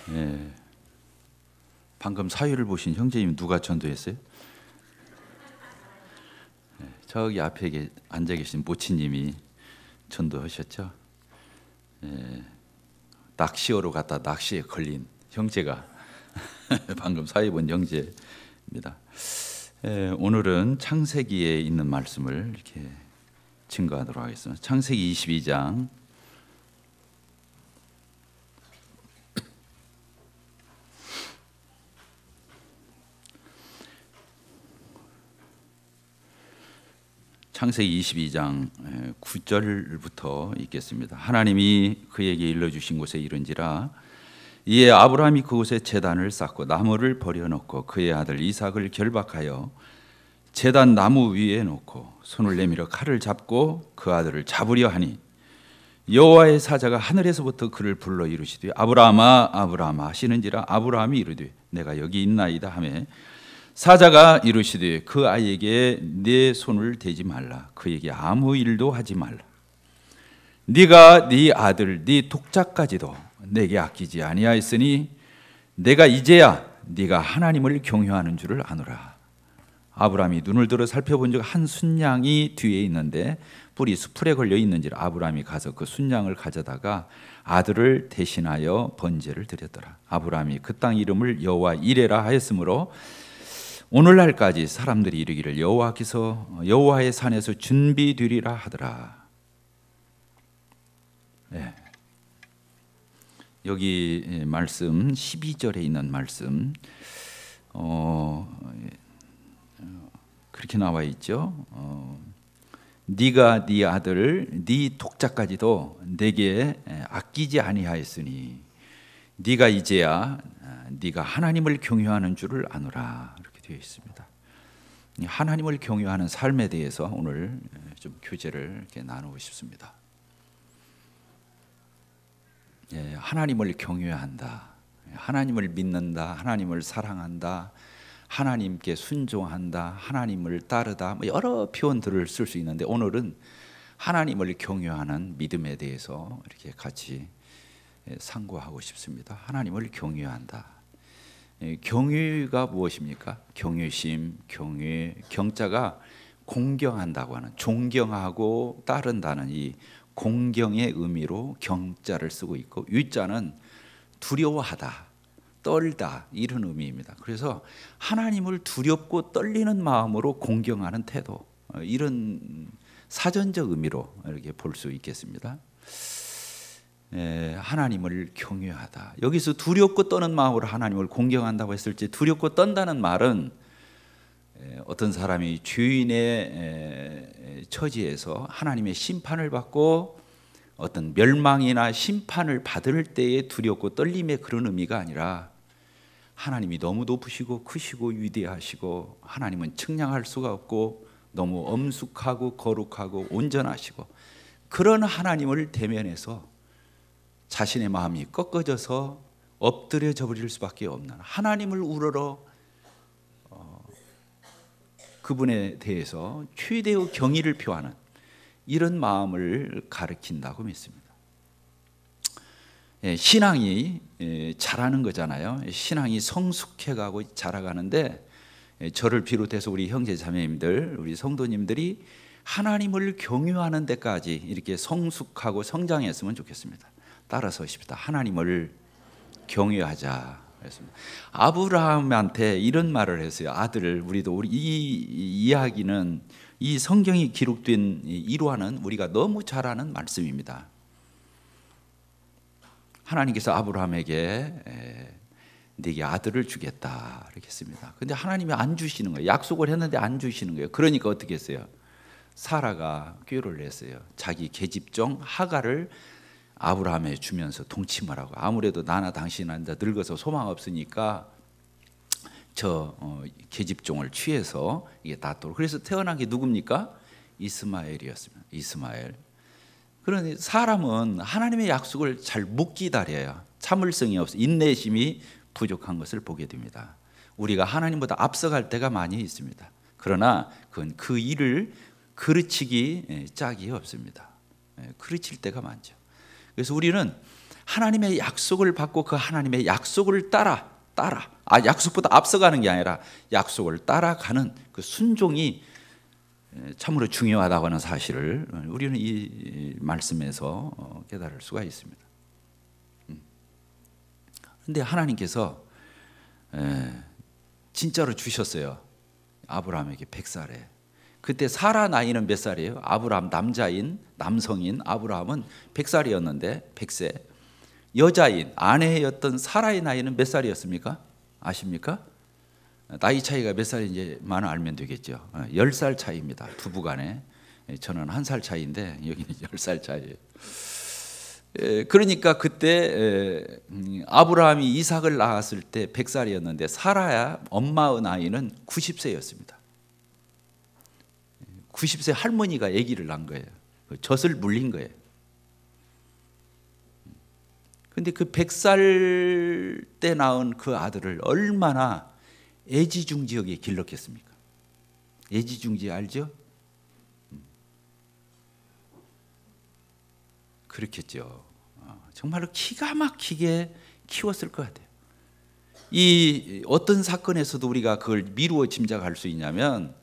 예, 방금 사유를 보신 형제님 누가 전도했어요? 저기 앞에 앉아 계신 모치님이 전도하셨죠? 예, 낚시어로 갔다 낚시에 걸린 형제가 방금 사유 본 형제입니다. 예, 오늘은 창세기에 있는 말씀을 이렇게 증거하도록 하겠습니다. 창세기 22장 창세기 22장 9절부터 읽겠습니다. 하나님이 그에게 일러주신 곳에 이른지라 이에 아브라함이 그곳에 제단을 쌓고 나무를 버려놓고 그의 아들 이삭을 결박하여 제단 나무 위에 놓고 손을 내밀어 칼을 잡고 그 아들을 잡으려 하니 여호와의 사자가 하늘에서부터 그를 불러 이르시되 아브라함아 아브라함아 하시는지라 아브라함이 이르되 내가 여기 있나이다 하매 사자가 이르시되 그 아이에게 네 손을 대지 말라 그에게 아무 일도 하지 말라 네가 네 아들 네 독자까지도 내게 아끼지 아니하였으니 내가 이제야 네가 하나님을 경외하는 줄을 아노라. 아브라함이 눈을 들어 살펴본 적 한 순양이 뒤에 있는데 뿔이 수풀에 걸려 있는지라 아브라함이 가서 그 순양을 가져다가 아들을 대신하여 번제를 드렸더라. 아브라함이 그 땅 이름을 여호와 이레라 하였으므로 오늘날까지 사람들이 이르기를 여호와께서 여호와의 산에서 준비되리라 하더라. 네. 여기 말씀 12절에 있는 말씀 그렇게 나와 있죠. 네가 네 아들 네 독자까지도 내게 아끼지 아니하였으니 네가 이제야 네가 하나님을 경외하는 줄을 아노라. 되어 있습니다. 하나님을 경외하는 삶에 대해서 오늘 좀 교제를 이렇게 나누고 싶습니다. 예, 하나님을 경외한다, 하나님을 믿는다, 하나님을 사랑한다, 하나님께 순종한다, 하나님을 따르다, 여러 표현들을 쓸 수 있는데 오늘은 하나님을 경외하는 믿음에 대해서 이렇게 같이 상고하고 싶습니다. 하나님을 경외한다. 경외가 무엇입니까? 경외심, 경외, 경자가 공경한다고 하는 존경하고 따른다는 이 공경의 의미로 경자를 쓰고 있고 위자는 두려워하다, 떨다 이런 의미입니다. 그래서 하나님을 두렵고 떨리는 마음으로 공경하는 태도 이런 사전적 의미로 이렇게 볼 수 있겠습니다. 하나님을 경외하다. 여기서 두렵고 떠는 마음으로 하나님을 공경한다고 했을 때 두렵고 떤다는 말은 어떤 사람이 죄인의 처지에서 하나님의 심판을 받고 어떤 멸망이나 심판을 받을 때의 두렵고 떨림의 그런 의미가 아니라 하나님이 너무 높으시고 크시고 위대하시고 하나님은 측량할 수가 없고 너무 엄숙하고 거룩하고 온전하시고 그런 하나님을 대면해서 자신의 마음이 꺾어져서 엎드려져 버릴 수밖에 없는 하나님을 우러러 그분에 대해서 최대의 경의를 표하는 이런 마음을 가리킨다고 믿습니다. 신앙이 자라는 거잖아요. 신앙이 성숙해가고 자라가는데 저를 비롯해서 우리 형제 자매님들, 우리 성도님들이 하나님을 경외하는 데까지 이렇게 성숙하고 성장했으면 좋겠습니다. 따라서십시다. 하나님을 경외하자. 그랬습니다. 아브라함한테 이런 말을 했어요. 아들을 우리 이 이야기는 이 성경이 기록된 일화는 우리가 너무 잘 아는 말씀입니다. 하나님께서 아브라함에게 네게 아들을 주겠다 이렇게 했습니다. 근데 하나님이 안 주시는 거예요. 약속을 했는데 안 주시는 거예요. 그러니까 어떻게 했어요? 사라가 꾀를 냈어요. 자기 계집종 하갈을 아브라함에 주면서 동침을 하고 아무래도 나나 당신은 이제 늙어서 소망 없으니까 저 계집종을 취해서 이게 낳도록 그래서 태어난 게 누굽니까? 이스마엘이었습니다. 이스마엘. 그러니 사람은 하나님의 약속을 잘 못 기다려요. 참을성이 없어 인내심이 부족한 것을 보게 됩니다. 우리가 하나님보다 앞서갈 때가 많이 있습니다. 그러나 그건 그 일을 그르치기 짝이 없습니다. 그르칠 때가 많죠. 그래서 우리는 하나님의 약속을 받고 그 하나님의 약속을 따라 약속보다 앞서가는 게 아니라 약속을 따라가는 그 순종이 참으로 중요하다고 하는 사실을 우리는 이 말씀에서 깨달을 수가 있습니다. 그런데 하나님께서 진짜로 주셨어요. 아브라함에게 100살에. 그때 사라 나이는 몇 살이에요? 아브라함 남성인 아브라함은 100살이었는데 100세. 여자인 아내였던 사라의 나이는 몇 살이었습니까? 아십니까? 나이 차이가 몇 살인지만 알면 되겠죠. 10살 차이입니다. 부부간에. 저는 1살 차이인데 여기는 10살 차이예요. 그러니까 그때 아브라함이 이삭을 낳았을 때 100살이었는데 사라야 엄마의 나이는 90세였습니다. 90세 할머니가 아기를 낳은 거예요. 젖을 물린 거예요. 근데 그 100살 때 낳은 그 아들을 얼마나 애지중지하게 길렀겠습니까? 애지중지 알죠? 그렇겠죠. 정말로 기가 막히게 키웠을 것 같아요. 이 어떤 사건에서도 우리가 그걸 미루어 짐작할 수 있냐면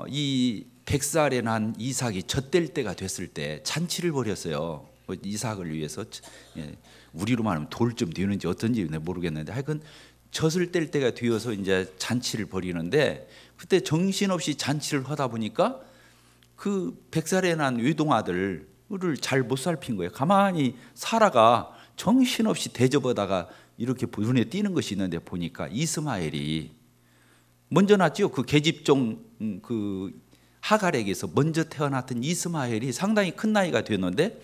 이 100살에 난 이삭이 젖될 때가 됐을 때 잔치를 벌였어요. 이삭을 위해서. 우리로 말하면 돌 좀 되는지 어떤지 모르겠는데 하여간 젖을 뗄 때가 되어서 이제 잔치를 벌이는데 그때 정신없이 잔치를 하다 보니까 그 100살에 난 외동아들을 잘 못 살핀 거예요. 가만히 사라가 정신없이 대접하다가 이렇게 눈에 띄는 것이 있는데 보니까 이스마엘이 먼저 났죠. 그 계집종 그 하갈에게서 먼저 태어났던 이스마엘이 상당히 큰 나이가 됐는데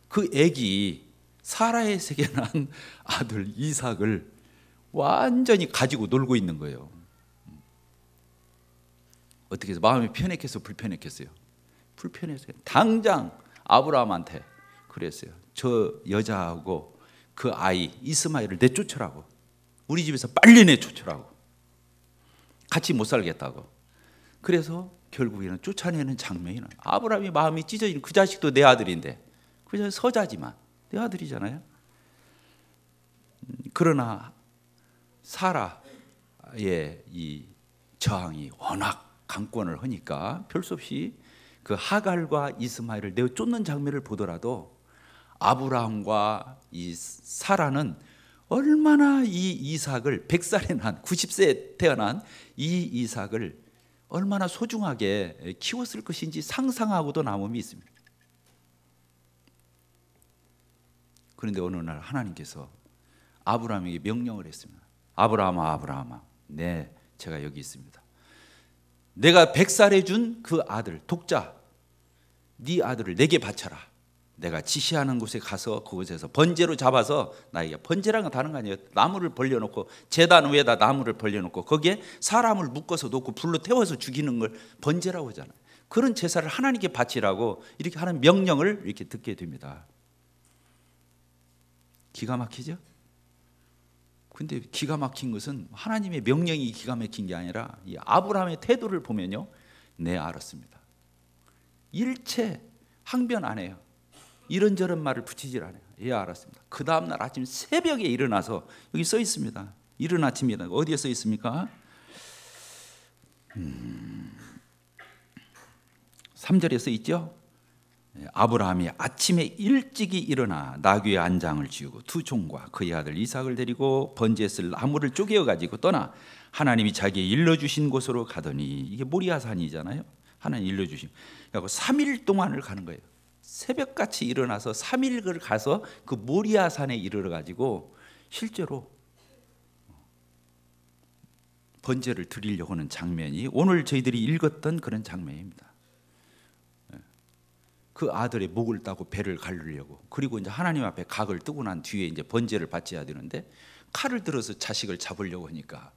그 애기 사라에게 난 아들 이삭을 완전히 가지고 놀고 있는 거예요. 어떻게 해서 마음이 편했겠어요? 불편했겠어요? 불편했어요. 당장 아브라함한테 그랬어요. 저 여자하고 그 아이 이스마엘을 내쫓으라고. 우리 집에서 빨리 내쫓으라고. 같이 못 살겠다고. 그래서 결국에는 쫓아내는 장면이 나요. 아브라함이 마음이 찢어지는 그 자식도 내 아들인데 그저 서자지만 내 아들이잖아요. 그러나 사라의 이 저항이 워낙 강권을 하니까 별 수 없이 그 하갈과 이스마엘을 내쫓는 장면을 보더라도 아브라함과 이 사라는 얼마나 이 이삭을 100살에 난 90세에 태어난 이 이삭을 얼마나 소중하게 키웠을 것인지 상상하고도 남음이 있습니다. 그런데 어느 날 하나님께서 아브라함에게 명령을 했습니다. 아브라함아, 아브라함아, 네, 제가 여기 있습니다. 내가 100살에 준 그 아들, 독자, 네 아들을 내게 바쳐라. 내가 지시하는 곳에 가서 그곳에서 번제로 잡아서 나에게, 번제라는 건 다른 거 아니에요. 나무를 벌려놓고 제단 위에다 나무를 벌려놓고 거기에 사람을 묶어서 놓고 불로 태워서 죽이는 걸 번제라고 하잖아요. 그런 제사를 하나님께 바치라고 이렇게 하는 명령을 이렇게 듣게 됩니다. 기가 막히죠? 근데 기가 막힌 것은 하나님의 명령이 기가 막힌 게 아니라 이 아브라함의 태도를 보면요, 네, 알았습니다. 일체 항변 안 해요. 이런저런 말을 붙이질 않아요. 예, 알았습니다. 그 다음날 아침 새벽에 일어나서, 여기 써 있습니다. 이른 아침이다. 어디에 써 있습니까? 3절에 써 있죠. 아브라함이 아침에 일찍이 일어나 나귀의 안장을 지우고 두 종과 그의 아들 이삭을 데리고 번제에 쓸 나무를 쪼개어 가지고 떠나 하나님이 자기의 일러주신 곳으로 가더니, 이게 모리아산이잖아요. 하나님 일러주신. 그리고 3일 동안을 가는 거예요. 새벽같이 일어나서 3일을 가서 그 모리아산에 이르러 가지고 실제로 번제를 드리려고 하는 장면이 오늘 저희들이 읽었던 그런 장면입니다. 그 아들의 목을 따고 배를 가르려고, 그리고 이제 하나님 앞에 각을 뜨고 난 뒤에 이제 번제를 바쳐야 되는데 칼을 들어서 자식을 잡으려고 하니까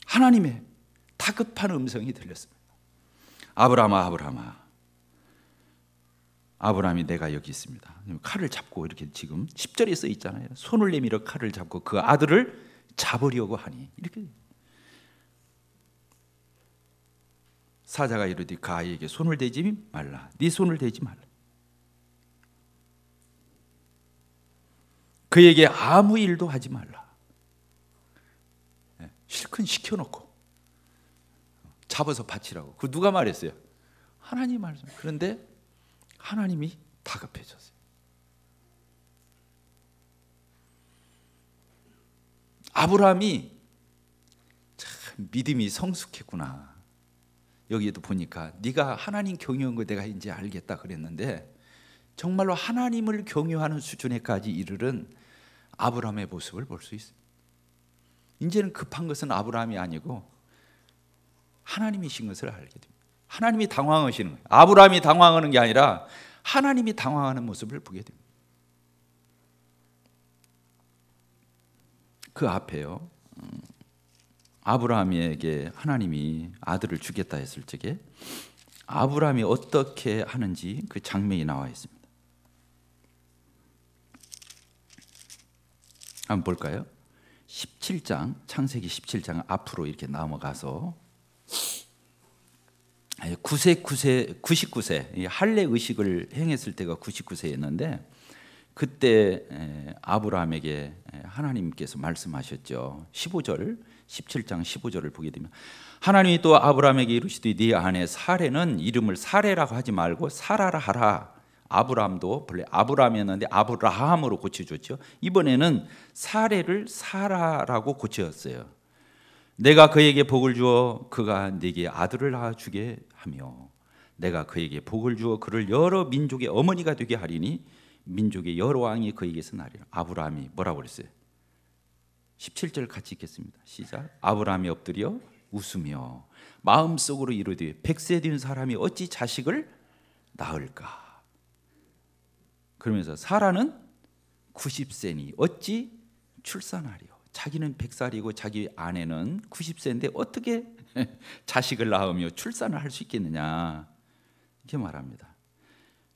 하나님의 다급한 음성이 들렸습니다. 아브라함아, 아브라함아, 아브라함이 내가 여기 있습니다. 칼을 잡고 이렇게 지금 10절에 써 있잖아요. 손을 내밀어 칼을 잡고 그 아들을 잡으려고 하니, 이렇게 사자가 이르되 그 아이에게 손을 대지 말라. 네 손을 대지 말라. 그에게 아무 일도 하지 말라. 실컷 시켜놓고 잡아서 바치라고. 그 누가 말했어요? 하나님 말씀. 그런데 하나님이 다급해졌어요. 아브라함이 참 믿음이 성숙했구나. 여기에도 보니까 네가 하나님 경유한 거 내가 이제 알겠다 그랬는데, 정말로 하나님을 경유하는 수준에까지 이르른 아브라함의 모습을 볼 수 있습니다. 이제는 급한 것은 아브라함이 아니고 하나님이신 것을 알게 됩니다. 하나님이 당황하시는 거예요. 아브라함이 당황하는 게 아니라 하나님이 당황하는 모습을 보게 됩니다. 그 앞에요, 아브라함에게 하나님이 아들을 주겠다 했을 적에 아브라함이 어떻게 하는지 그 장면이 나와 있습니다. 한번 볼까요? 17장, 창세기 17장 앞으로 이렇게 넘어가서 99세 할례 의식을 행했을 때가 99세였는데, 그때 아브라함에게 하나님께서 말씀하셨죠. 15절, 17장 15절을 보게 되면 하나님이 또 아브라함에게 이르시되 네 아내 사레는 이름을 사레라고 하지 말고 사라라 하라. 아브라함도 본래 아브라함이었는데 아브라함으로 고쳐줬죠. 이번에는 사레를 사라라고 고쳤어요. 내가 그에게 복을 주어 그가 네게 아들을 낳아주게 하며 내가 그에게 복을 주어 그를 여러 민족의 어머니가 되게 하리니 민족의 여러 왕이 그에게서 나리라. 아브라함이 뭐라고 그랬어요? 17절 같이 읽겠습니다. 시작. 아브라함이 엎드려 웃으며 마음속으로 이르되 100세 된 사람이 어찌 자식을 낳을까? 그러면서 사라는 90세니 어찌 출산하리요? 자기는 100살이고 자기 아내는 90세인데 어떻게 자식을 낳으며 출산을 할 수 있겠느냐, 이렇게 말합니다.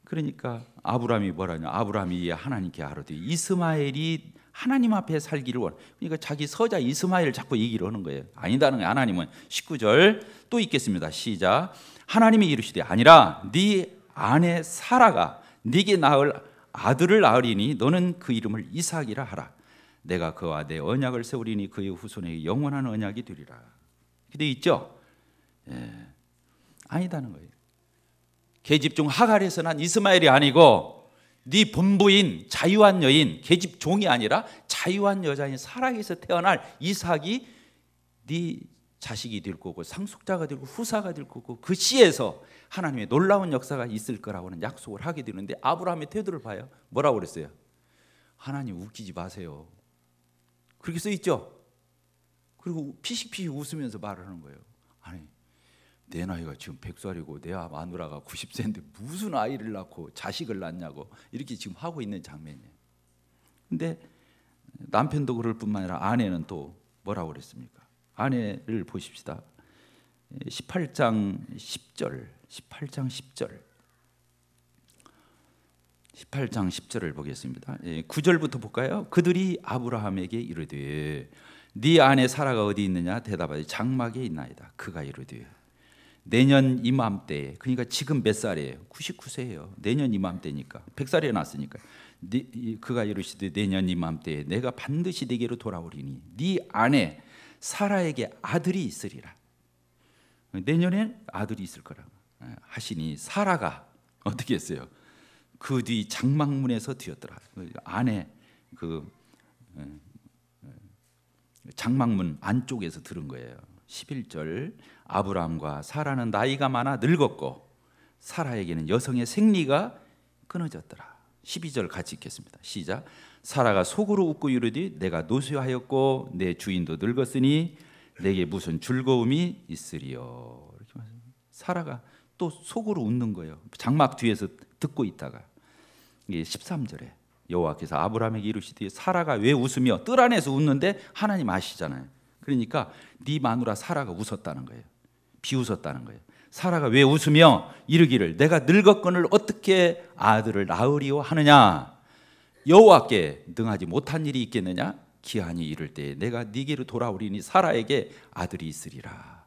그러니까 아브라함이 뭐라냐? 아브라함이 하나님께 하루되 이스마엘이 하나님 앞에 살기를 원. 그러니까 자기 서자 이스마엘 자꾸 얘기를 하는 거예요. 아니다는 거예요. 하나님은 19절 또 읽겠습니다. 시작. 하나님이 이르시되 아니라 네 아내 사라가 네게 낳을 아들을 낳으리니 너는 그 이름을 이삭이라 하라. 내가 그와 내 언약을 세우리니 그의 후손에게 영원한 언약이 되리라. 이렇게 있죠? 아니다는 거예요. 계집 중 하갈에서 난 이스마엘이 아니고 네 본부인 자유한 여인, 계집 종이 아니라 자유한 여자인 사라에서 태어날 이삭이 네 자식이 될 거고 상속자가 되고 후사가 될 거고 그 씨에서 하나님의 놀라운 역사가 있을 거라고는 약속을 하게 되는데, 아브라함의 태도를 봐요. 뭐라고 그랬어요? 하나님 웃기지 마세요. 그렇게 써 있죠. 그리고 피식피식 웃으면서 말을 하는 거예요. 아니, 내 나이가 지금 100살이고 내 마누라가 90세인데 무슨 아이를 낳고 자식을 낳냐고 이렇게 지금 하고 있는 장면이에요. 근데 남편도 그럴 뿐만 아니라 아내는 또 뭐라고 그랬습니까? 아내를 보십시다. 18장 10절 18장 10절을 보겠습니다. 9절부터 볼까요? 그들이 아브라함에게 이르되 네 아내 사라가 어디 있느냐? 대답하되 장막에 있나이다. 그가 이르되 내년 이맘때에, 그러니까 지금 몇 살이에요? 99세예요. 내년 이맘때니까 100살에 났으니까. 그가 이르시되 내년 이맘때에 내가 반드시 네게로 돌아오리니 네 아내 사라에게 아들이 있으리라. 내년에 아들이 있을 거라고 하시니 사라가 어떻게 했어요? 그 뒤 장막문에서 뒤었더라. 안에 그 장막문 안쪽에서 들은 거예요. 11절 아브라함과 사라는 나이가 많아 늙었고 사라에게는 여성의 생리가 끊어졌더라. 12절 같이 읽겠습니다. 시작. 사라가 속으로 웃고 이르되 내가 노쇠하였고 내 주인도 늙었으니 내게 무슨 즐거움이 있으리요. 이렇게 말합니다. 사라가 또 속으로 웃는 거예요. 장막 뒤에서 듣고 있다가 13절에 여호와께서 아브라함에게 이르시되 사라가 왜 웃으며 뜰 안에서 웃는데 하나님 아시잖아요. 그러니까 네 마누라 사라가 웃었다는 거예요. 비웃었다는 거예요. 사라가 왜 웃으며 이르기를 내가 늙었거늘 어떻게 아들을 낳으리요 하느냐? 여호와께 능하지 못한 일이 있겠느냐? 기한이 이를 때 내가 네게로 돌아오리니 사라에게 아들이 있으리라.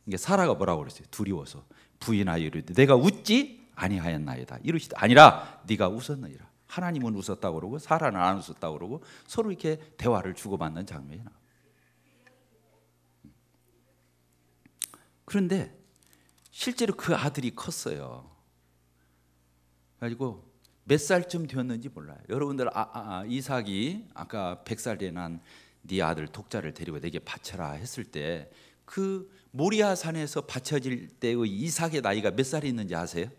이게 사라가 뭐라고 그랬어요? 두려워서 부인하여 이르되 내가 웃지 아니하였나이다. 이르시되 아니라 네가 웃었느니라. 하나님은 웃었다고 그러고 사라는 안 웃었다고 그러고 서로 이렇게 대화를 주고받는 장면이 나와요. 그런데 실제로 그 아들이 컸어요. 그래가지고 몇 살쯤 되었는지 몰라요. 여러분들 이삭이 아까 100살 된 네 아들 독자를 데리고 내게 바쳐라 했을 때 그 모리아 산에서 바쳐질 때의 이삭의 나이가 몇 살이 있는지 아세요?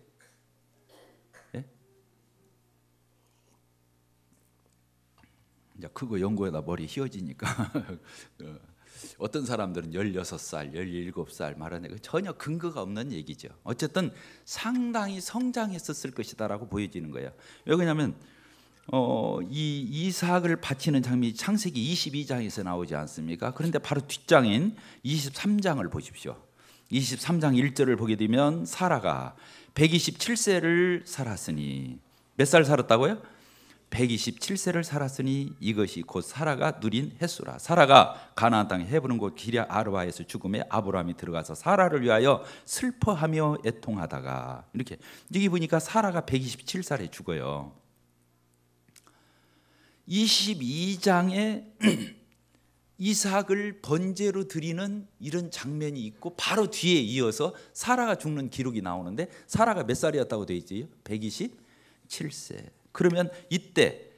예? 이제 그거 연구하다 머리 휘어지니까 어떤 사람들은 16살, 17살 말하는 전혀 근거가 없는 얘기죠. 어쨌든 상당히 성장했었을 것이다라고 보여지는 거예요. 왜 그러냐면 이 이삭을 바치는 장면이 창세기 22장에서 나오지 않습니까? 그런데 바로 뒷장인 23장을 보십시오. 23장 1절을 보게 되면 사라가 127세를 살았으니 몇 살 살았다고요? 127세를 살았으니 이것이 곧 사라가 누린 햇수라. 사라가 가나안 땅 헤브론 곳 기럇 아르바에서 죽음에 아브라함이 들어가서 사라를 위하여 슬퍼하며 애통하다가 이렇게 여기 보니까 사라가 127살에 죽어요. 22장에 이삭을 번제로 드리는 이런 장면이 있고 바로 뒤에 이어서 사라가 죽는 기록이 나오는데 사라가 몇 살이었다고 되어 있지요? 127세. 그러면 이때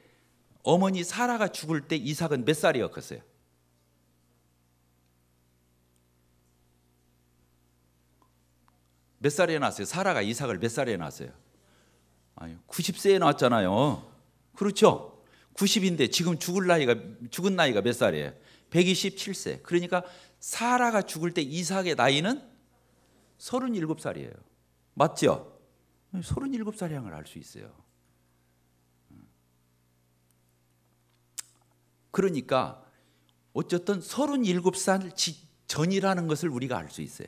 어머니 사라가 죽을 때 이삭은 몇 살이었겠어요? 몇 살에 낳았어요? 사라가 이삭을 몇 살에 낳았어요? 아니, 90세에 낳았잖아요. 그렇죠? 90인데 지금 죽은 나이가 몇 살이에요? 127세. 그러니까 사라가 죽을 때 이삭의 나이는 37살이에요. 맞죠? 37살이라는 걸 알 수 있어요. 그러니까 어쨌든 37살 전이라는 것을 우리가 알 수 있어요.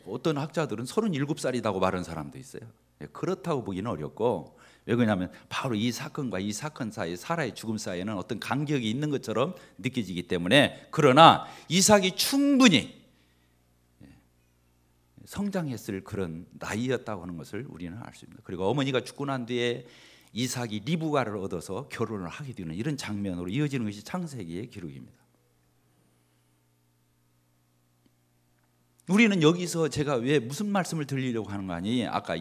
어떤 학자들은 37살이라고 말하는 사람도 있어요. 그렇다고 보기는 어렵고, 왜 그러냐면 바로 이 사건과 이 사건 사이, 사라의 죽음 사이에는 어떤 간격이 있는 것처럼 느껴지기 때문에, 그러나 이삭이 충분히 성장했을 그런 나이였다고 하는 것을 우리는 알 수 있습니다. 그리고 어머니가 죽고 난 뒤에 이삭이 리브가를 얻어서 결혼을 하게 되는 이런 장면으로 이어지는 것이 창세기의 기록입니다. 우리는 여기서 제가 왜 무슨 말씀을 드리려고 하는 거 아니? 아까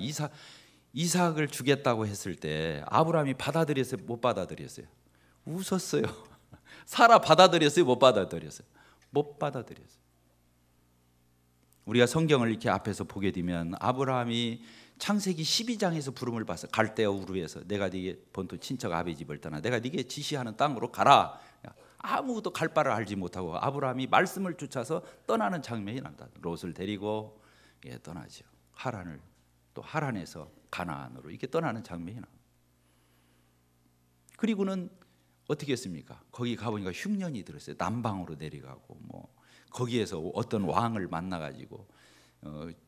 이삭을 주겠다고 했을 때 아브라함이 받아들였어요? 못 받아들였어요? 웃었어요. 사라 받아들였어요? 못 받아들였어요? 못 받아들였어요. 우리가 성경을 이렇게 앞에서 보게 되면 아브라함이 창세기 12장에서 부름을 받아서 갈대아 우르에서 내가 네게 본토 친척 아비 집을 떠나 내가 네게 지시하는 땅으로 가라. 아무것도 갈 바를 알지 못하고 아브라함이 말씀을 쫓아서 떠나는 장면이 납니다. 롯을 데리고 떠나죠. 하란을, 또 하란에서 가나안으로 이렇게 떠나는 장면이 나옵니다. 그리고는 어떻게 했습니까? 거기 가보니까 흉년이 들었어요. 남방으로 내려가고 거기에서 어떤 왕을 만나가지고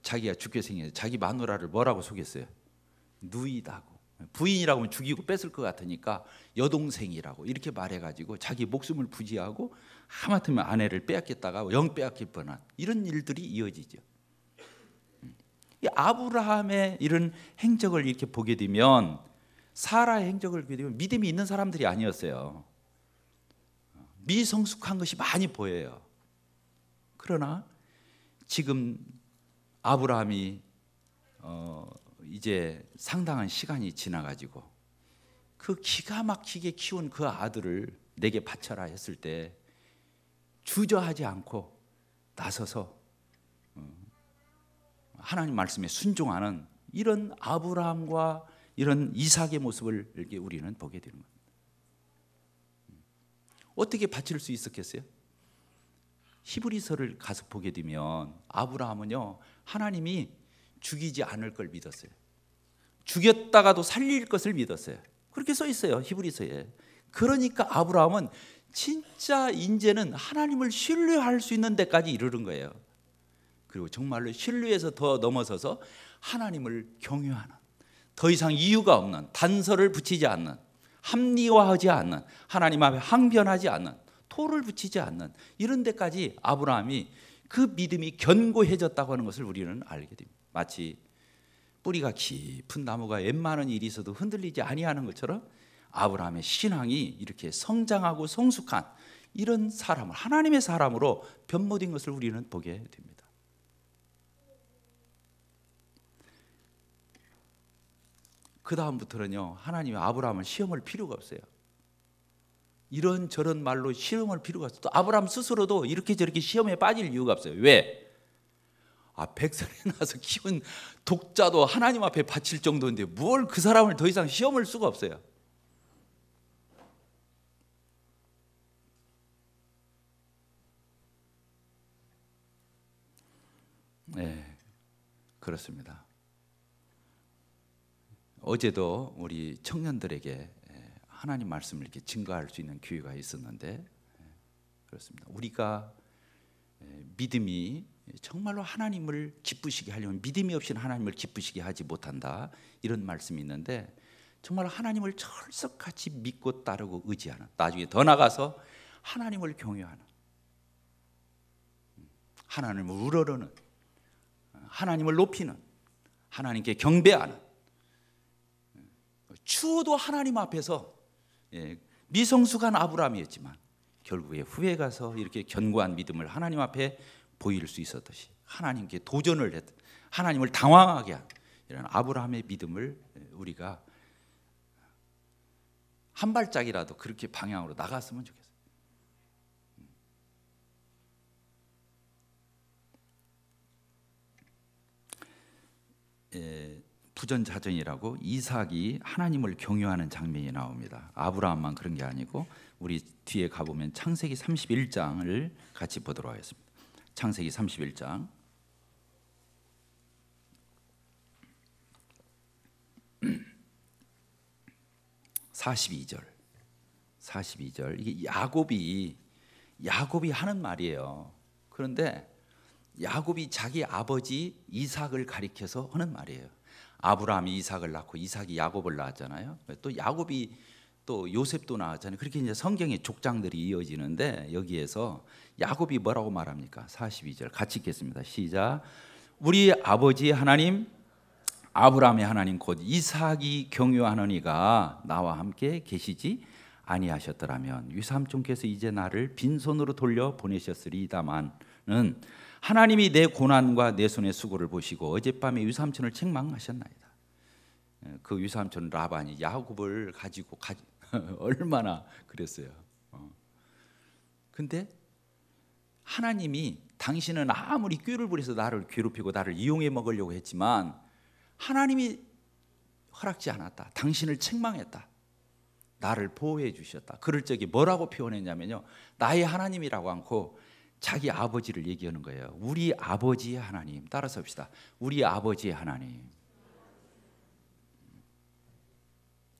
자기가 죽게 생겨서 자기 마누라를 뭐라고 속였어요? 누이다고. 부인이라고 하면 죽이고 뺏을 것 같으니까 여동생이라고 이렇게 말해가지고 자기 목숨을 부지하고 하마터면 아내를 빼앗겠다가 영 빼앗길 뻔한 이런 일들이 이어지죠. 이 아브라함의 이런 행적을 이렇게 보게 되면, 사라의 행적을 보게 되면 믿음이 있는 사람들이 아니었어요. 미성숙한 것이 많이 보여요. 그러나 지금 아브라함이 이제 상당한 시간이 지나가지고 그 기가 막히게 키운 그 아들을 내게 바쳐라 했을 때 주저하지 않고 나서서 하나님 말씀에 순종하는 이런 아브라함과 이런 이삭의 모습을 이렇게 우리는 보게 되는 겁니다. 어떻게 바칠 수 있었겠어요? 히브리서를 가서 보게 되면 아브라함은요, 하나님이 죽이지 않을 걸 믿었어요. 죽였다가도 살릴 것을 믿었어요. 그렇게 써 있어요, 히브리서에. 그러니까 아브라함은 진짜 이제는 하나님을 신뢰할 수 있는 데까지 이르는 거예요. 그리고 정말로 신뢰에서 더 넘어서서 하나님을 경외하는, 더 이상 이유가 없는, 단서를 붙이지 않는, 합리화하지 않는, 하나님 앞에 항변하지 않는, 토를 붙이지 않는 이런 데까지 아브라함이 그 믿음이 견고해졌다고 하는 것을 우리는 알게 됩니다. 마치 뿌리가 깊은 나무가 웬만한 일이 있어도 흔들리지 아니하는 것처럼 아브라함의 신앙이 이렇게 성장하고 성숙한 이런 사람을 하나님의 사람으로 변모된 것을 우리는 보게 됩니다. 그 다음부터는요, 하나님이 아브라함을 시험할 필요가 없어요. 이런저런 말로 시험할 필요가 없어요. 또 아브라함 스스로도 이렇게 저렇게 시험에 빠질 이유가 없어요. 왜? 백성이 나서 키운 독자도 하나님 앞에 바칠 정도인데 뭘 그 사람을 더 이상 시험할 수가 없어요. 네, 그렇습니다. 어제도 우리 청년들에게 하나님 말씀을 이렇게 증거할 수 있는 기회가 있었는데, 그렇습니다. 우리가 믿음이 정말로 하나님을 기쁘시게 하려면 믿음이 없이는 하나님을 기쁘시게 하지 못한다, 이런 말씀이 있는데, 정말 하나님을 철석같이 믿고 따르고 의지하는, 나중에 더 나가서 하나님을 경외하는, 하나님을 우러러는, 하나님을 높이는, 하나님께 경배하는, 추워도 하나님 앞에서 미성숙한 아브라함이었지만 결국에 후에 가서 이렇게 견고한 믿음을 하나님 앞에 보일 수 있었듯이 하나님께 도전을 했던, 하나님을 당황하게 한 이런 아브라함의 믿음을 우리가 한 발짝이라도 그렇게 방향으로 나갔으면 좋겠어요. 부전자전이라고 이삭이 하나님을 경유하는 장면이 나옵니다. 아브라함만 그런 게 아니고 우리 뒤에 가보면 창세기 31장을 같이 보도록 하겠습니다. 창세기 31장 42절 이게 야곱이 하는 말이에요. 그런데 야곱이 자기 아버지 이삭을 가리켜서 하는 말이에요. 아브라함이 이삭을 낳고 이삭이 야곱을 낳았잖아요. 또 야곱이 또 요셉도 낳았잖아요. 그렇게 이제 성경의 족장들이 이어지는데 여기에서 야곱이 뭐라고 말합니까? 42절 같이 읽겠습니다. 시작. 우리 아버지 하나님 아브라함의 하나님 곧 이삭이 경유하느니가 나와 함께 계시지 아니하셨더라면 유삼촌께서 이제 나를 빈손으로 돌려 보내셨으리다마는 하나님이 내 고난과 내 손의 수고를 보시고 어젯밤에 유삼촌을 책망하셨나이다. 그 유삼촌 라반이 야곱을 가지고 얼마나 그랬어요. 근데 하나님이 당신은 아무리 꾀를 부려서 나를 괴롭히고 나를 이용해 먹으려고 했지만 하나님이 허락지 않았다. 당신을 책망했다. 나를 보호해 주셨다. 그럴 적에 뭐라고 표현했냐면요, 나의 하나님이라고 않고 자기 아버지를 얘기하는 거예요. 우리 아버지의 하나님. 따라서 합시다. 우리 아버지의 하나님.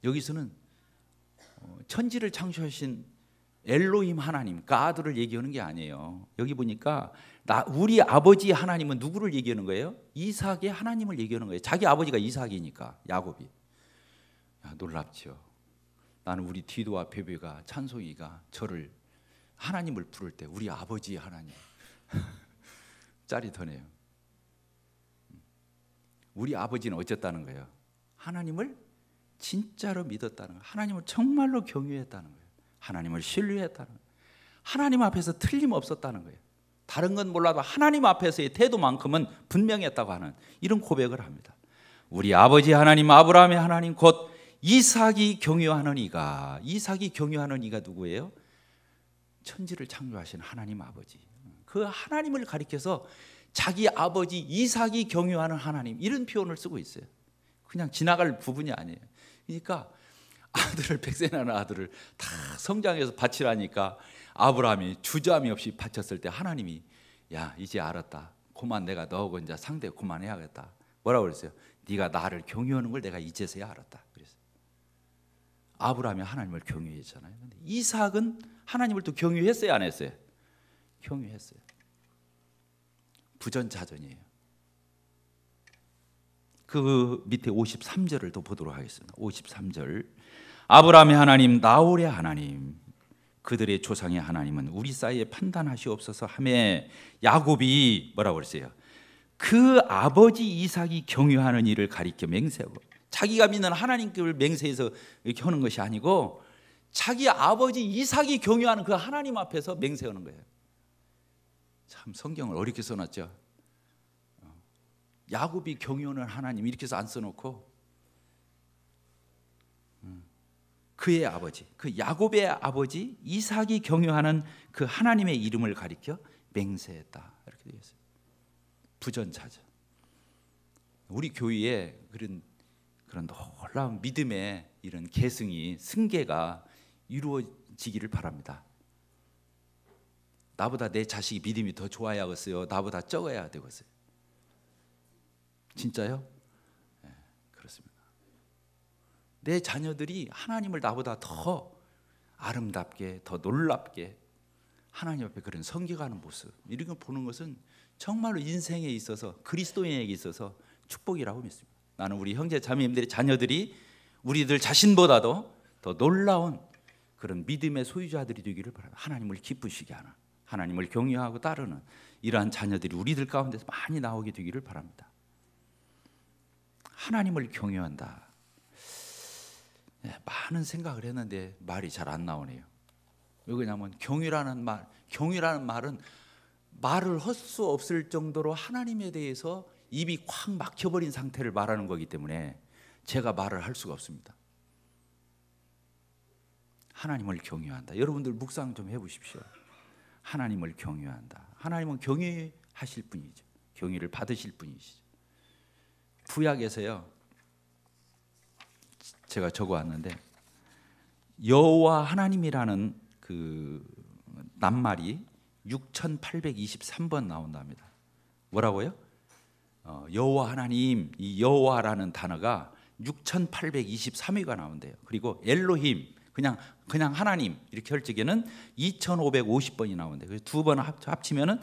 여기서는 천지를 창조하신 엘로힘 하나님, 가드를 얘기하는 게 아니에요. 여기 보니까 우리 아버지의 하나님은 누구를 얘기하는 거예요? 이삭의 하나님을 얘기하는 거예요. 자기 아버지가 이삭이니까, 야곱이. 놀랍죠. 나는 우리 디도와 베베가, 찬송이가 저를 하나님을 부를 때 우리 아버지의 하나님 짜릿하네요. 우리 아버지는 어쨌다는 거예요? 하나님을 진짜로 믿었다는 거예요. 하나님을 정말로 경유했다는 거예요. 하나님을 신뢰했다는 거예요. 하나님 앞에서 틀림없었다는 거예요. 다른 건 몰라도 하나님 앞에서의 태도만큼은 분명했다고 하는 이런 고백을 합니다. 우리 아버지 하나님 아브라함의 하나님 곧 이삭이 경유하는 이가, 이삭이 경유하는 이가 누구예요? 천지를 창조하신 하나님 아버지. 그 하나님을 가리켜서 자기 아버지 이삭이 경유하는 하나님, 이런 표현을 쓰고 있어요. 그냥 지나갈 부분이 아니에요. 그러니까 아들을, 백세 나는 아들을 다 성장해서 바치라니까 아브라함이 주저함이 없이 바쳤을 때 하나님이 야, 이제 알았다. 그만 내가 너하고 이제 상대 그만해야겠다. 뭐라고 그랬어요? 네가 나를 경유하는 걸 내가 이제서야 알았다. 그랬어요. 아브라함이 하나님을 경유했잖아요. 근데 이삭은 하나님을 또 경유했어요, 안 했어요? 경유했어요. 부전자전이에요. 그 밑에 53절을 또 보도록 하겠습니다. 53절. 아브라함의 하나님, 나홀의 하나님, 그들의 조상의 하나님은 우리 사이에 판단하시옵소서 하매 야곱이 뭐라고 그랬어요? 그 아버지 이삭이 경유하는 일을 가리켜 맹세하고, 자기가 믿는 하나님께 맹세해서 이렇게 하는 것이 아니고 자기 아버지 이삭이 경유하는 그 하나님 앞에서 맹세하는 거예요. 참 성경을 어렵게 써놨죠. 야곱이 경유하는 하나님 이렇게 해서 안 써놓고 그의 아버지, 그 야곱의 아버지 이삭이 경유하는 그 하나님의 이름을 가리켜 맹세했다, 이렇게 되어 있어요. 부전자전. 우리 교회에 그런 놀라운 믿음의 이런 계승이, 승계가 이루어지기를 바랍니다. 나보다 내 자식이 믿음이 더 좋아야겠어요? 나보다 적어야 되겠어요? 진짜요? 네, 그렇습니다. 내 자녀들이 하나님을 나보다 더 아름답게, 더 놀랍게 하나님 앞에 그런 섬겨가는 모습, 이런 걸 보는 것은 정말로 인생에 있어서, 그리스도인에게 있어서 축복이라고 믿습니다. 나는 우리 형제 자매님들의 자녀들이 우리들 자신보다도 더 놀라운 그런 믿음의 소유자들이 되기를 바랍니다. 하나님을 기쁘시게 하는, 하나님을 경외하고 따르는 이러한 자녀들이 우리들 가운데서 많이 나오게 되기를 바랍니다. 하나님을 경외한다. 많은 생각을 했는데 말이 잘 안 나오네요. 왜 그러냐면 경외라는 말은 말을 할 수 없을 정도로 하나님에 대해서 입이 콱 막혀버린 상태를 말하는 거기 때문에 제가 말을 할 수가 없습니다. 하나님을 경외한다. 여러분들 묵상 좀 해보십시오. 하나님을 경외한다. 하나님은 경외하실 분이죠. 경외를 받으실 분이시죠. 구약에서요, 제가 적어왔는데 여호와 하나님이라는 그 낱말이 6823번 나온답니다. 뭐라고요? 여호와 하나님, 이 여호와라는 단어가 6823회가 나온대요. 그리고 엘로힘, 그냥 하나님 이렇게 할 적에는 2550번이 나온대요. 그래서 두 번 합치면은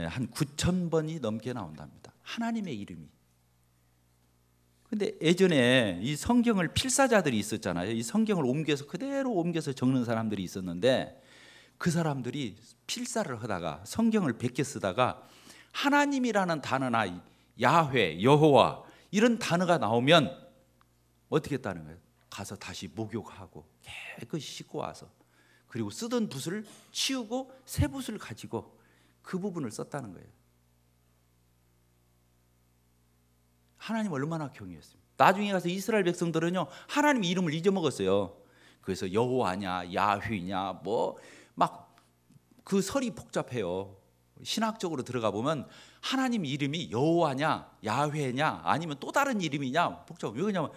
한 9000번이 넘게 나온답니다. 하나님의 이름이. 근데 예전에 이 성경을 필사자들이 있었잖아요. 이 성경을 그대로 옮겨서 적는 사람들이 있었는데, 그 사람들이 필사를 하다가 성경을 베껴 쓰다가 하나님이라는 단어나 야훼, 여호와 이런 단어가 나오면 어떻게 했다는 거예요? 가서 다시 목욕하고 깨끗이 씻고 와서, 그리고 쓰던 붓을 치우고 새 붓을 가지고 그 부분을 썼다는 거예요. 하나님 얼마나 경외했습니까? 나중에 가서 이스라엘 백성들은요, 하나님 이름을 잊어먹었어요. 그래서 여호와냐 야훼냐 막 그 설이 복잡해요. 신학적으로 들어가 보면 하나님 이름이 여호와냐 야훼냐 아니면 또 다른 이름이냐 복잡해요. 왜 그러냐면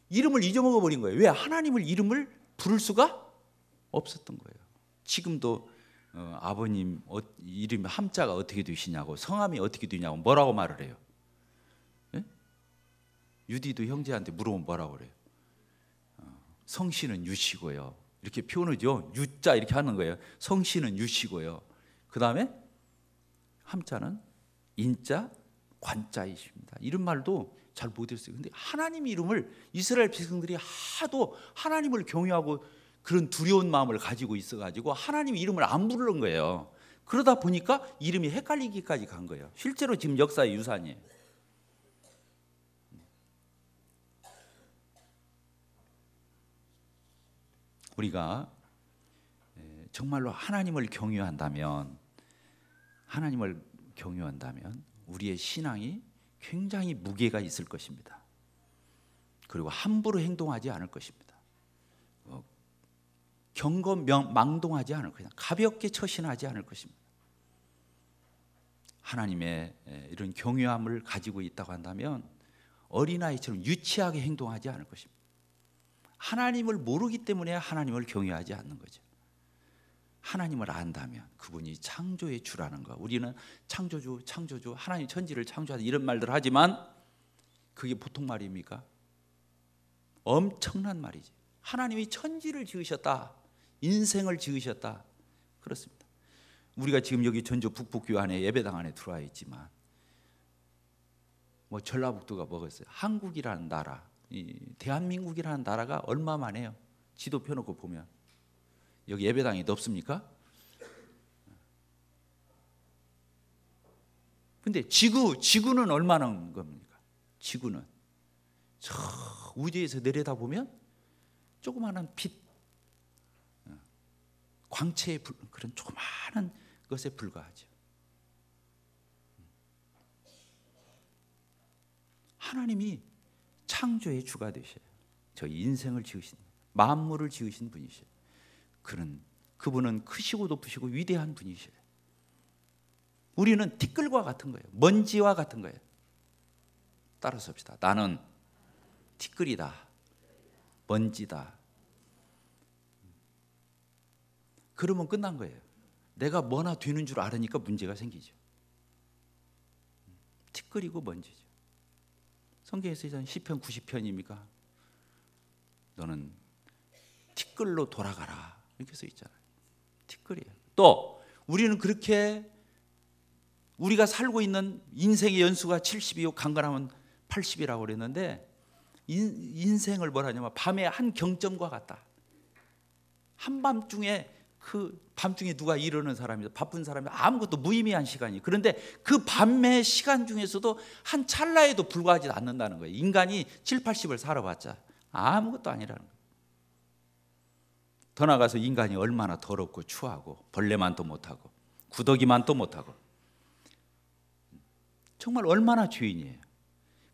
이름을 잊어먹어 버린 거예요. 왜? 하나님을 이름을 부를 수가 없었던 거예요. 지금도 아버님 이름 함자가 어떻게 되시냐고, 성함이 어떻게 되냐고 뭐라고 말을 해요? 네? 유디도 형제한테 물어보면 뭐라고 그래요? 성씨는 유시고요. 이렇게 표현하죠. 유자 이렇게 하는 거예요. 성씨는 유시고요. 그 다음에 함자는 인자 관자이십니다. 이런 말도 잘 못했어요. 근데 하나님 이름을 이스라엘 백성들이 하도 하나님을 경외하고 그런 두려운 마음을 가지고 있어가지고 하나님 이름을 안 부르는 거예요. 그러다 보니까 이름이 헷갈리기까지 간 거예요. 실제로 지금 역사의 유산이에요. 우리가 정말로 하나님을 경외한다면 우리의 신앙이 굉장히 무게가 있을 것입니다. 그리고 함부로 행동하지 않을 것입니다. 경거망동하지 않을 것입니다. 가볍게 처신하지 않을 것입니다. 하나님의 이런 경외함을 가지고 있다고 한다면 어린아이처럼 유치하게 행동하지 않을 것입니다. 하나님을 모르기 때문에 하나님을 경외하지 않는 거죠. 하나님을 안다면 그분이 창조의 주라는 거, 우리는 창조주 하나님 천지를 창조하다 이런 말들 하지만 그게 보통 말입니까? 엄청난 말이지. 하나님이 천지를 지으셨다, 인생을 지으셨다, 그렇습니다. 우리가 지금 여기 전주 북북교 안에 예배당 안에 들어와 있지만 전라북도가 뭐겠어요? 한국이라는 나라, 이 대한민국이라는 나라가 얼마만해요? 지도 펴놓고 보면 여기 예배당이 넓습니까? 근데 지구는 얼마나 겁니까? 지구는 저 우주에서 내려다보면 조그마한 빛, 광채의 그런 조그마한 것에 불과하죠. 하나님이 창조의 주가 되셔요. 저희 인생을 지으신, 만물을 지으신 분이셔요. 그분은 크시고 높으시고 위대한 분이셔요. 우리는 티끌과 같은 거예요. 먼지와 같은 거예요. 따라서 합시다. 나는 티끌이다. 먼지다. 그러면 끝난 거예요. 내가 뭐나 되는 줄 알으니까 문제가 생기죠. 티끌이고 먼지죠. 성경에서 시편 90편입니까? 너는 티끌로 돌아가라 이렇게 써 있잖아요. 티끌이에요. 또 우리는 그렇게 우리가 살고 있는 인생의 연수가 70이요 강건하면 80이라고 그랬는데 인생을 뭐라 하냐면 밤의 한 경점과 같다. 한밤중에 밤중에 누가 이러는 사람이 바쁜 사람이 아무것도 무의미한 시간이. 그런데 그 밤의 시간 중에서도 한 찰나에도 불과하지 않는다는 거예요. 인간이 7, 80을 살아봤자 아무것도 아니라는 거예요. 더 나가서 인간이 얼마나 더럽고 추하고 벌레만도 못하고 구더기만도 못하고 정말 얼마나 죄인이에요.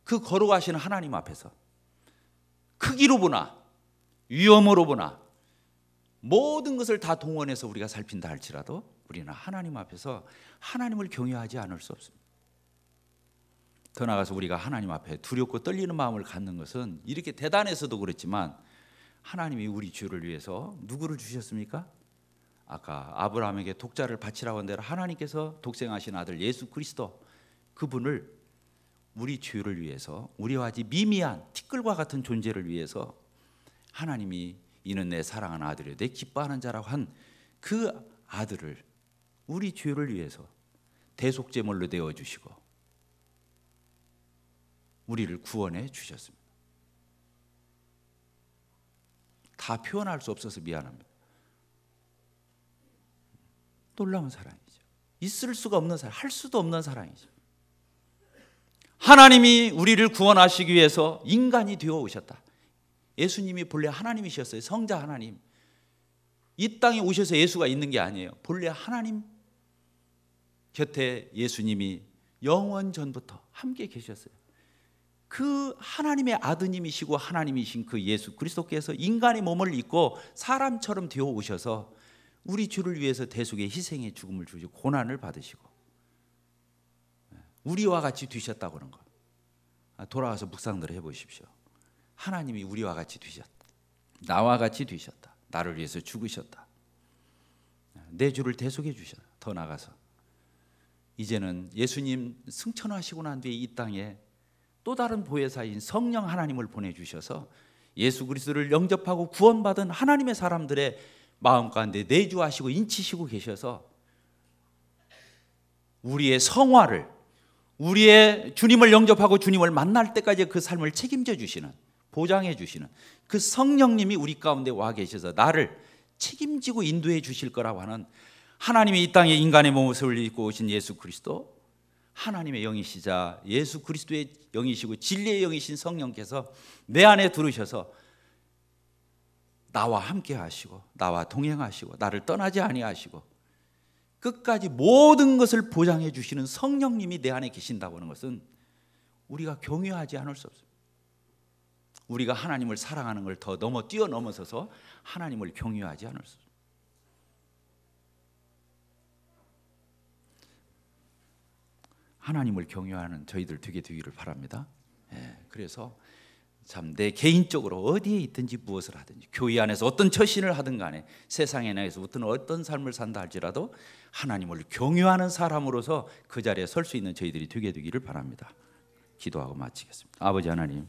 그 걸어가시는 하나님 앞에서 크기로 보나 위험으로 보나 모든 것을 다 동원해서 우리가 살핀다 할지라도 우리는 하나님 앞에서 하나님을 경외하지 않을 수 없습니다. 더 나아가서 우리가 하나님 앞에 두렵고 떨리는 마음을 갖는 것은 이렇게 대단해서도 그렇지만 하나님이 우리 주를 위해서 누구를 주셨습니까? 아까 아브라함에게 독자를 바치라고 한 대로 하나님께서 독생하신 아들 예수 그리스도, 그분을 우리 죄를 위해서, 우리와 아주 미미한 티끌과 같은 존재를 위해서 하나님이 이는 내 사랑하는 아들이요 내 기뻐하는 자라고 한 그 아들을 우리 죄를 위해서 대속제물로 내어주시고 우리를 구원해 주셨습니다. 다 표현할 수 없어서 미안합니다. 놀라운 사랑이죠. 있을 수가 없는 사랑, 할 수도 없는 사랑이죠. 하나님이 우리를 구원하시기 위해서 인간이 되어 오셨다. 예수님이 본래 하나님이셨어요. 성자 하나님. 이 땅에 오셔서 예수가 있는 게 아니에요. 본래 하나님 곁에 예수님이 영원 전부터 함께 계셨어요. 그 하나님의 아드님이시고 하나님이신 그 예수 그리스도께서 인간의 몸을 입고 사람처럼 되어 오셔서 우리 죄를 위해서 대속의 희생의 죽음을 주시고 고난을 받으시고 우리와 같이 되셨다고 하는 거. 돌아와서 묵상들 해보십시오. 하나님이 우리와 같이 되셨다. 나와 같이 되셨다. 나를 위해서 죽으셨다. 내 죄를 대속해 주셨다. 더 나가서 이제는 예수님 승천하시고 난 뒤에 이 땅에 또 다른 보혜사인 성령 하나님을 보내주셔서 예수 그리스도를 영접하고 구원받은 하나님의 사람들의 마음 가운데 내주하시고 인치시고 계셔서 우리의 성화를, 우리의 주님을 영접하고 주님을 만날 때까지 그 삶을 책임져 주시는, 보장해 주시는 그 성령님이 우리 가운데 와 계셔서 나를 책임지고 인도해 주실 거라고 하는 하나님이 이 땅에 인간의 모습을 입고 오신 예수 그리스도, 하나님의 영이시자 예수 그리스도의 영이시고 진리의 영이신 성령께서 내 안에 들으셔서 나와 함께 하시고 나와 동행하시고 나를 떠나지 아니하시고 끝까지 모든 것을 보장해 주시는 성령님이 내 안에 계신다고 하는 것은 우리가 경외하지 않을 수 없습니다. 우리가 하나님을 사랑하는 걸 더 뛰어넘어서서 하나님을 경외하지 않을 수 없습니다. 하나님을 경외하는 저희들 되기를 바랍니다. 그래서 참 내 개인적으로 어디에 있든지 무엇을 하든지 교회 안에서 어떤 처신을 하든 간에 세상에 나에서 어떤 삶을 산다 할지라도 하나님을 경외하는 사람으로서 그 자리에 설 수 있는 저희들이 되기를 바랍니다. 기도하고 마치겠습니다. 아버지 하나님,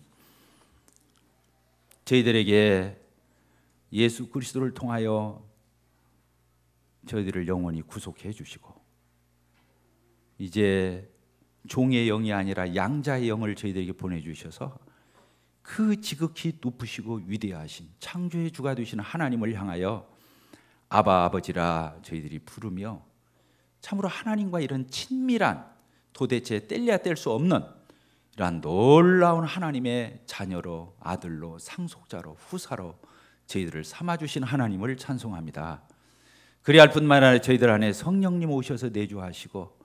저희들에게 예수 그리스도를 통하여 저희들을 영원히 구속해 주시고 이제 종의 영이 아니라 양자의 영을 저희들에게 보내주셔서 그 지극히 높으시고 위대하신 창조의 주가 되시는 하나님을 향하여 아바 아버지라 저희들이 부르며 참으로 하나님과 이런 친밀한 도대체 뗄래야 뗄 수 없는 이러한 놀라운 하나님의 자녀로, 아들로, 상속자로, 후사로 저희들을 삼아주신 하나님을 찬송합니다. 그리할 뿐만 아니라 저희들 안에 성령님 오셔서 내주하시고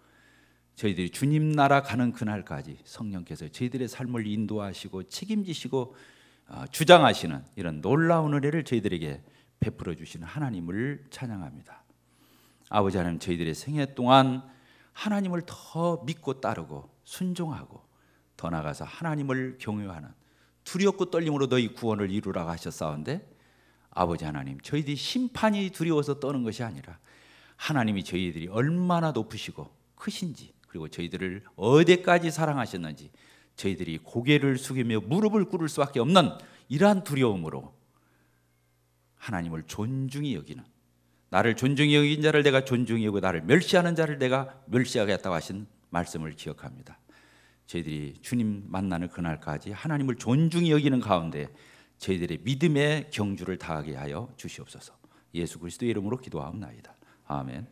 저희들이 주님 나라 가는 그날까지 성령께서 저희들의 삶을 인도하시고 책임지시고 주장하시는 이런 놀라운 은혜를 저희들에게 베풀어 주시는 하나님을 찬양합니다. 아버지 하나님, 저희들의 생애 동안 하나님을 더 믿고 따르고 순종하고 더 나아가서 하나님을 경외하는 두렵고 떨림으로 너희 구원을 이루라고 하셨사온데, 아버지 하나님, 저희들이 심판이 두려워서 떠는 것이 아니라 하나님이 저희들이 얼마나 높으시고 크신지, 그리고 저희들을 어디까지 사랑하셨는지 저희들이 고개를 숙이며 무릎을 꿇을 수밖에 없는 이러한 두려움으로 하나님을 존중히 여기는, 나를 존중히 여긴 자를 내가 존중히 여기고 나를 멸시하는 자를 내가 멸시하겠다고 하신 말씀을 기억합니다. 저희들이 주님 만나는 그날까지 하나님을 존중히 여기는 가운데 저희들의 믿음의 경주를 다하게 하여 주시옵소서. 예수 그리스도의 이름으로 기도하옵나이다. 아멘.